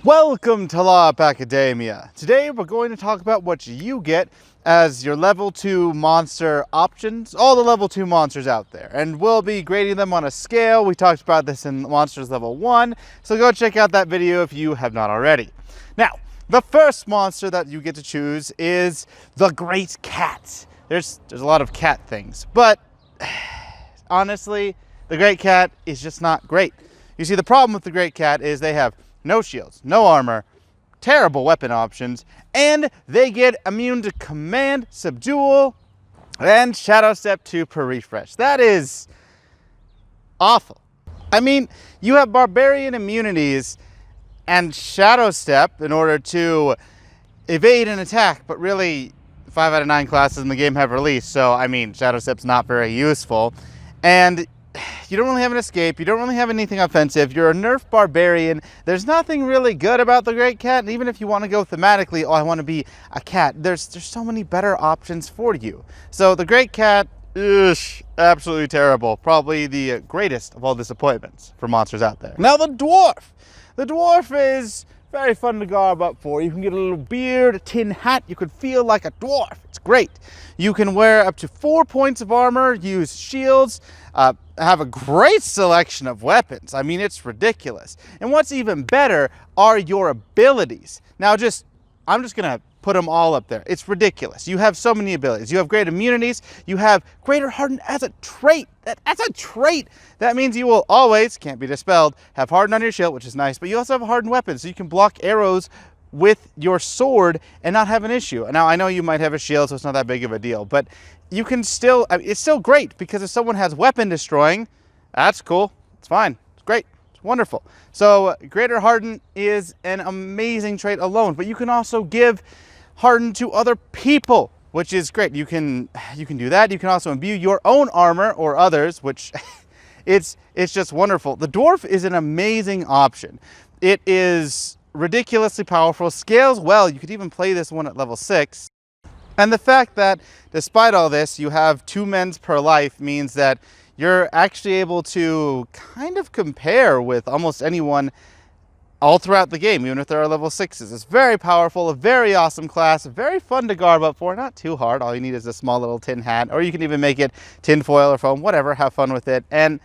Welcome to Larp Academia. Today we're going to talk about what you get as your level 2 monster options, all the level 2 monsters out there. And we'll be grading them on a scale. We talked about this in Monsters Level 1, so go check out that video if you have not already. Now, the first monster that you get to choose is the Great Cat. There's a lot of cat things, but honestly, the Great Cat is just not great. You see, the problem with the Great Cat is they have no shields, no armor, terrible weapon options, and they get immune to command, subdual, and shadow step 2 per refresh. That is awful. I mean, you have barbarian immunities and shadow step in order to evade an attack, but really 5 out of 9 classes in the game have released, so I mean, shadow step's not very useful. And you don't really have an escape, you don't really have anything offensive, you're a nerf barbarian, there's nothing really good about the Great Cat, and even if you want to go thematically, oh, I want to be a cat, there's so many better options for you. So the Great Cat, absolutely terrible, probably the greatest of all disappointments for monsters out there. Now the Dwarf. The Dwarf is very fun to garb up for. You can get a little beard, a tin hat, you could feel like a dwarf, it's great. You can wear up to 4 points of armor, use shields, have a great selection of weapons. I mean, it's ridiculous. And what's even better are your abilities. Now I'm just gonna put them all up there. It's ridiculous. You have so many abilities. You have great immunities, you have greater harden as a trait. That's a trait. That means you will always, can't be dispelled, have harden on your shield, which is nice, but you also have a hardened weapon, so you can block arrows with your sword and not have an issue. Now, I know you might have a shield, so it's not that big of a deal, but you can still, I mean, it's still great, because if someone has weapon destroying, that's cool, it's fine, it's great, it's wonderful. So greater harden is an amazing trait alone, but you can also give harden to other people, which is great. You can do that. You can also imbue your own armor or others, which it's just wonderful. The Dwarf is an amazing option. It is ridiculously powerful, scales well. You could even play this one at level 6. And the fact that despite all this, you have 2 mends per life means that you're actually able to kind of compare with almost anyone all throughout the game, even if there are level 6s. It's very powerful, a very awesome class, very fun to garb up for, not too hard. All you need is a small little tin hat, or you can even make it tin foil or foam, whatever, have fun with it. And,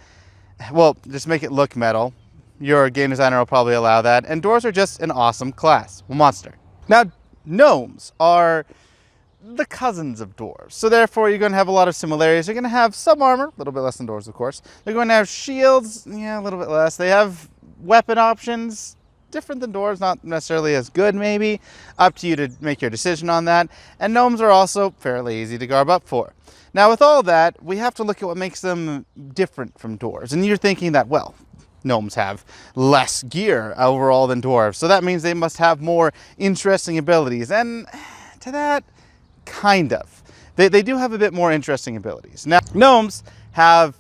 well, just make it look metal. Your game designer will probably allow that. And dwarves are just an awesome class, monster. Now, gnomes are the cousins of dwarves, so therefore you're going to have a lot of similarities. You're going to have some armor, a little bit less than dwarves, of course. They're going to have shields, yeah, a little bit less. They have weapon options, different than dwarves, not necessarily as good maybe. Up to you to make your decision on that. And gnomes are also fairly easy to garb up for. Now with all that, we have to look at what makes them different from dwarves. And you're thinking that, well, gnomes have less gear overall than dwarves, so that means they must have more interesting abilities. And to that, kind of. They do have a bit more interesting abilities. Now, gnomes have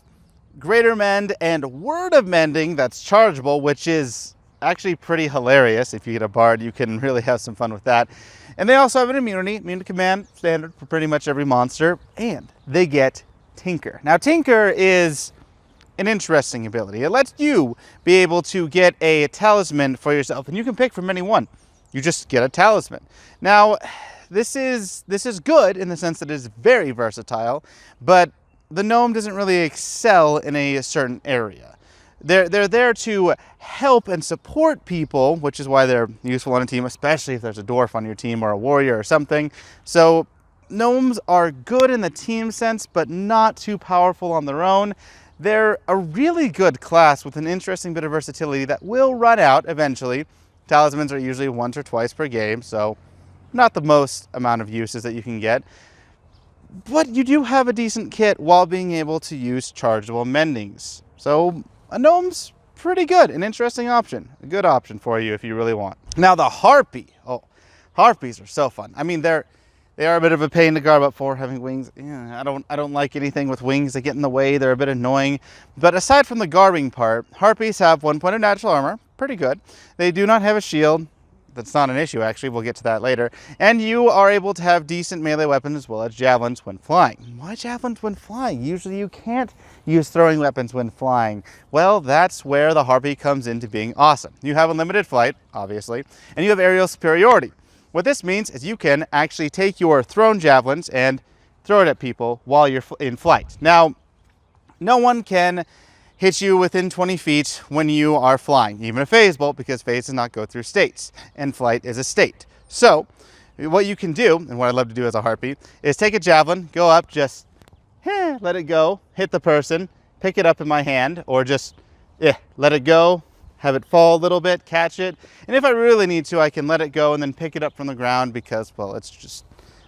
greater mend and word of mending that's chargeable, which is actually pretty hilarious. If you get a bard, you can really have some fun with that. And they also have an immunity, immune to command, standard for pretty much every monster, and they get Tinker. Now, Tinker is an interesting ability. It lets you be able to get a talisman for yourself, and you can pick from any one. You just get a talisman. Now, this is good in the sense that it is very versatile, but the gnome doesn't really excel in a certain area. They're there to help and support people, which is why they're useful on a team, especially if there's a dwarf on your team or a warrior or something. So gnomes are good in the team sense, but not too powerful on their own. They're a really good class with an interesting bit of versatility that will run out eventually. Talismans are usually once or twice per game, so not the most amount of uses that you can get. But you do have a decent kit while being able to use chargeable mendings. So a gnome's pretty good, an interesting option, a good option for you if you really want. Now the Harpy, oh, Harpies are so fun. I mean, they are a bit of a pain to garb up for, having wings. Yeah, I don't like anything with wings. They get in the way, they're a bit annoying. But aside from the garbing part, Harpies have 1 point of natural armor, pretty good. They do not have a shield. that's not an issue, actually. We'll get to that later. And you are able to have decent melee weapons as well as javelins when flying. Why javelins when flying? Usually you can't use throwing weapons when flying. Well, that's where the Harpy comes into being awesome. You have unlimited flight, obviously, and you have aerial superiority. What this means is you can actually take your thrown javelins and throw it at people while you're in flight. Now, no one can hit you within 20 feet when you are flying, even a phase bolt, because phase does not go through states, and flight is a state. So, what you can do, and what I love to do as a Harpy, is take a javelin, go up, just let it go, hit the person, pick it up in my hand, or just let it go, have it fall a little bit, catch it, and if I really need to, I can let it go and then pick it up from the ground because, well, it's just,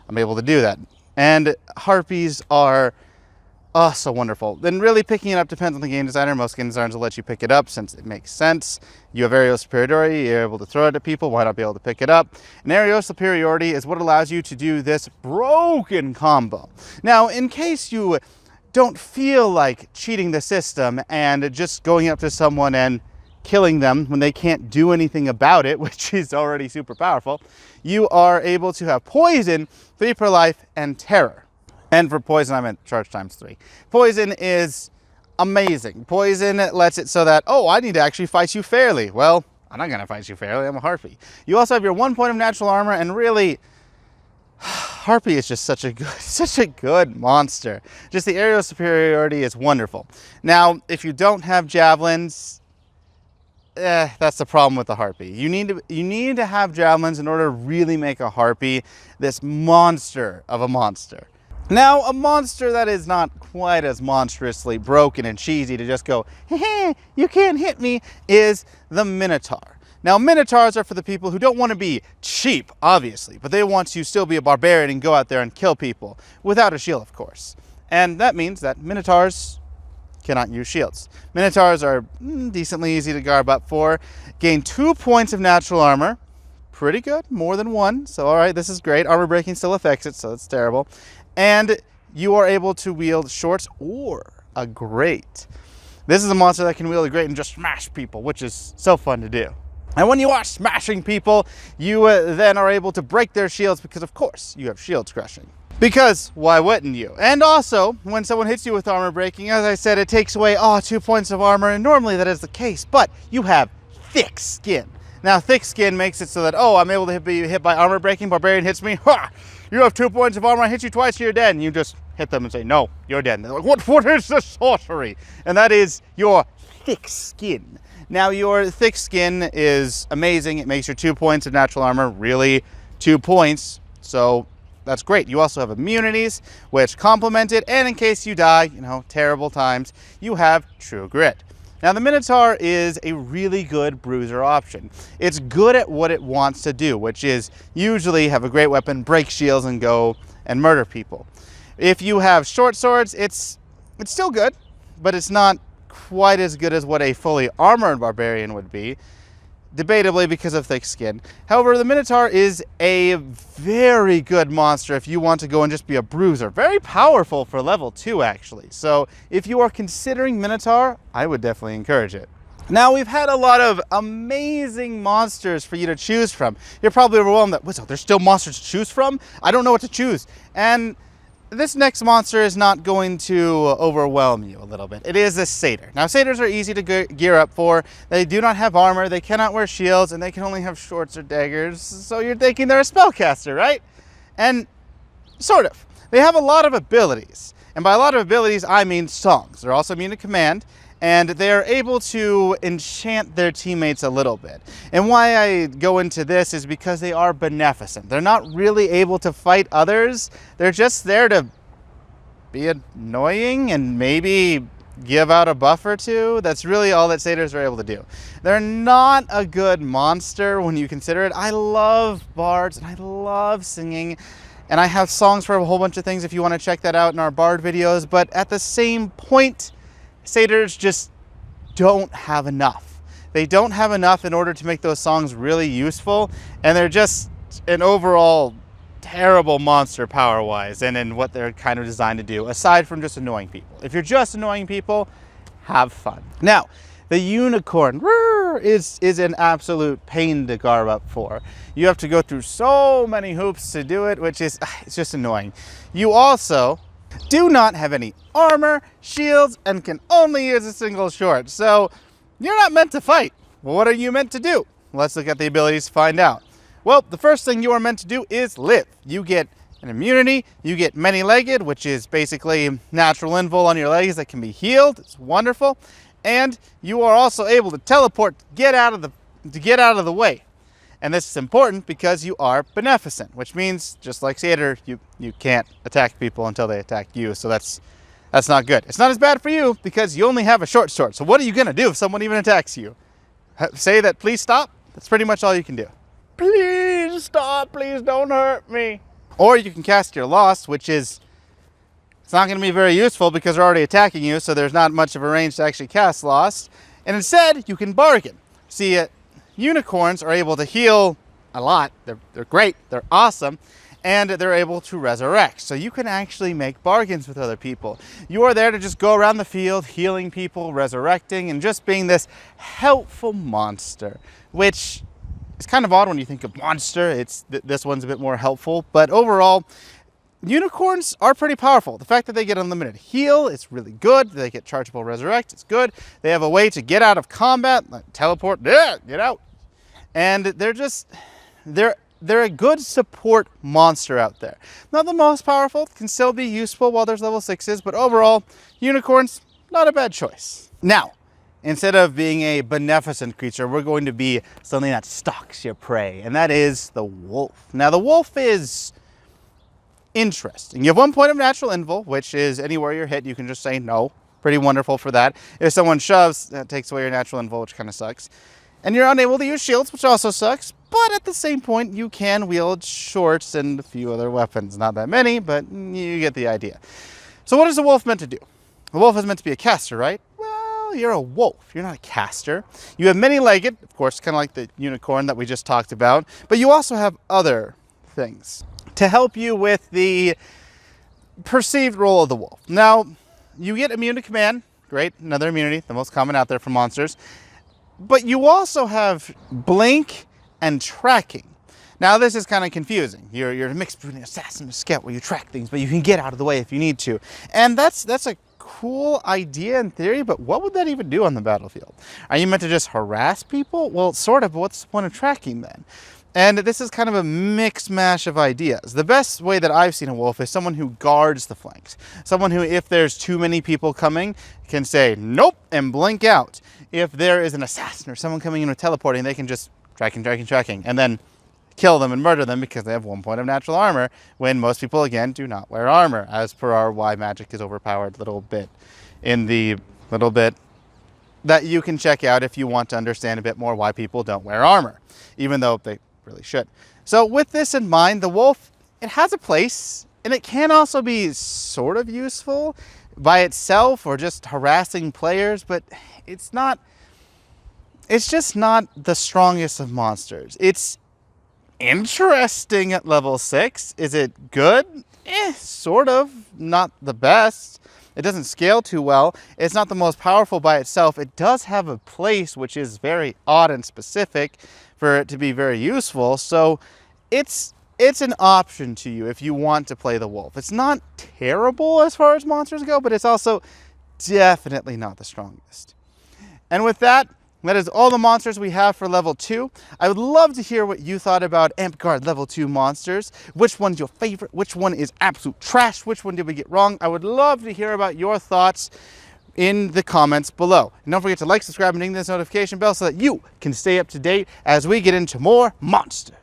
I'm able to do that. And Harpies are so wonderful. Then really picking it up depends on the game designer. Most game designers will let you pick it up since it makes sense. You have aerial superiority, you're able to throw it at people, why not be able to pick it up? And aerial superiority is what allows you to do this broken combo. Now, in case you don't feel like cheating the system and just going up to someone and killing them when they can't do anything about it, which is already super powerful, you are able to have poison, 3 per life, and terror. And for poison, I meant charge times 3. Poison is amazing. Poison lets it so that, oh, I need to actually fight you fairly. Well, I'm not going to fight you fairly. I'm a Harpy. You also have your 1 point of natural armor, and really, Harpy is just such a good monster. Just the aerial superiority is wonderful. Now, if you don't have javelins, that's the problem with the Harpy. You need to have javelins in order to really make a Harpy this monster of a monster. Now, a monster that is not quite as monstrously broken and cheesy to just go, hey, you can't hit me, is the Minotaur. Now, Minotaurs are for the people who don't want to be cheap, obviously, but they want to still be a barbarian and go out there and kill people, without a shield, of course. And that means that Minotaurs cannot use shields. Minotaurs are decently easy to garb up for, gain 2 points of natural armor, pretty good, more than 1, so alright, this is great. Armor breaking still affects it, so it's terrible. And you are able to wield shorts or a grate. This is a monster that can wield a grate and just smash people, which is so fun to do. And when you are smashing people, you then are able to break their shields because, of course, you have shields crushing. Because why wouldn't you? And also, when someone hits you with armor breaking, as I said, it takes away 2 points of armor, and normally that is the case, but you have thick skin. Now, thick skin makes it so that, I'm able to be hit by armor breaking, barbarian hits me, you have 2 points of armor, I hit you twice, you're dead. And you just hit them and say, no, you're dead. And they're like, what is this sorcery? And that is your thick skin. Now, your thick skin is amazing. It makes your 2 points of natural armor really 2 points. So that's great. You also have immunities, which complement it. And in case you die, terrible times, you have true grit. Now, the Minotaur is a really good bruiser option. It's good at what it wants to do, which is usually have a great weapon, break shields, and go and murder people. If you have short swords, it's still good, but it's not quite as good as what a fully armored barbarian would be, debatably because of thick skin. However, the Minotaur is a very good monster if you want to go and just be a bruiser. Very powerful for level 2, actually. So if you are considering Minotaur, I would definitely encourage it. Now, we've had a lot of amazing monsters for you to choose from. You're probably overwhelmed that, there's still monsters to choose from? I don't know what to choose. And this next monster is not going to overwhelm you a little bit. It is a Satyr. Now, Satyrs are easy to gear up for. They do not have armor, they cannot wear shields, and they can only have swords or daggers. So you're thinking they're a spellcaster, right? And sort of. They have a lot of abilities. And by a lot of abilities, I mean songs. They're also immune to command, and they're able to enchant their teammates a little bit. And why I go into this is because they are beneficent. They're not really able to fight others. They're just there to be annoying and maybe give out a buff or two. That's really all that Satyrs are able to do. They're not a good monster when you consider it. I love bards and I love singing. And I have songs for a whole bunch of things if you want to check that out in our bard videos. But at the same point, Satyrs just don't have enough. They don't have enough in order to make those songs really useful, and they're just an overall terrible monster power-wise and in what they're kind of designed to do, aside from just annoying people. If you're just annoying people, have fun. Now, the unicorn armor is an absolute pain to garb up for. You have to go through so many hoops to do it, which is, it's just annoying. You also do not have any armor, shields, and can only use a single sword. So you're not meant to fight. Well, what are you meant to do? Let's look at the abilities to find out. Well, the first thing you are meant to do is live. You get an immunity, you get many-legged, which is basically natural invul on your legs that can be healed. It's wonderful. And you are also able to teleport to get out of the way. And this is important because you are beneficent, which means, just like Satyr, you can't attack people until they attack you. So that's not good. It's not as bad for you because you only have a short sword. So what are you going to do if someone even attacks you? Say that, please stop? That's pretty much all you can do. Please stop, please don't hurt me. Or you can cast your Lost, which is, it's not going to be very useful because they're already attacking you, so there's not much of a range to actually cast Lost. And instead, you can bargain. See, unicorns are able to heal a lot. They're great, they're awesome, and they're able to resurrect. So you can actually make bargains with other people. You are there to just go around the field, healing people, resurrecting, and just being this helpful monster, which is kind of odd when you think of monster. This one's a bit more helpful, but overall, unicorns are pretty powerful. The fact that they get unlimited heal is really good. They get chargeable resurrect, it's good. They have a way to get out of combat, like teleport, get out. And they're a good support monster out there. Not the most powerful, can still be useful while there's level 6s, but overall, unicorns, not a bad choice. Now, instead of being a beneficent creature, we're going to be something that stalks your prey, and that is the wolf. Now, the wolf is interesting. You have 1 point of natural invul, which is anywhere you're hit, you can just say no. Pretty wonderful for that. If someone shoves, that takes away your natural invul, which kind of sucks. And you're unable to use shields, which also sucks. But at the same point, you can wield shorts and a few other weapons. Not that many, but you get the idea. So what is the wolf meant to do? The wolf is meant to be a caster, right? Well, you're a wolf. You're not a caster. You have many-legged, of course, kind of like the unicorn that we just talked about. But you also have other things to help you with the perceived role of the wolf. Now, you get immune to command. Great, another immunity, the most common out there for monsters. But you also have blink and tracking. Now, this is kind of confusing. You're a mix between an assassin and a scout where you track things, but you can get out of the way if you need to. And that's a cool idea in theory, but what would that even do on the battlefield? Are you meant to just harass people? Well, sort of, but what's the point of tracking then? And this is kind of a mix mash of ideas. The best way that I've seen a wolf is someone who guards the flanks. Someone who, if there's too many people coming, can say nope and blink out. If there is an assassin or someone coming in with teleporting, they can just tracking, and then kill them and murder them because they have 1 point of natural armor, when most people, again, do not wear armor, as per our why magic is overpowered little bit in the little bit that you can check out if you want to understand a bit more why people don't wear armor, even though they really should. So with this in mind, the wolf, it has a place, and it can also be sort of useful by itself or just harassing players, but it's just not the strongest of monsters. It's interesting at level 6. Is it good? Sort of. Not the best. It doesn't scale too well. It's not the most powerful by itself. It does have a place which is very odd and specific for it to be very useful. So it's an option to you if you want to play the wolf. It's not terrible as far as monsters go, but it's also definitely not the strongest. And with that, that is all the monsters we have for level 2. I would love to hear what you thought about Amtgard level 2 monsters. Which one's your favorite? Which one is absolute trash? Which one did we get wrong? I would love to hear about your thoughts in the comments below. And don't forget to like, subscribe, and ring this notification bell so that you can stay up to date as we get into more monsters.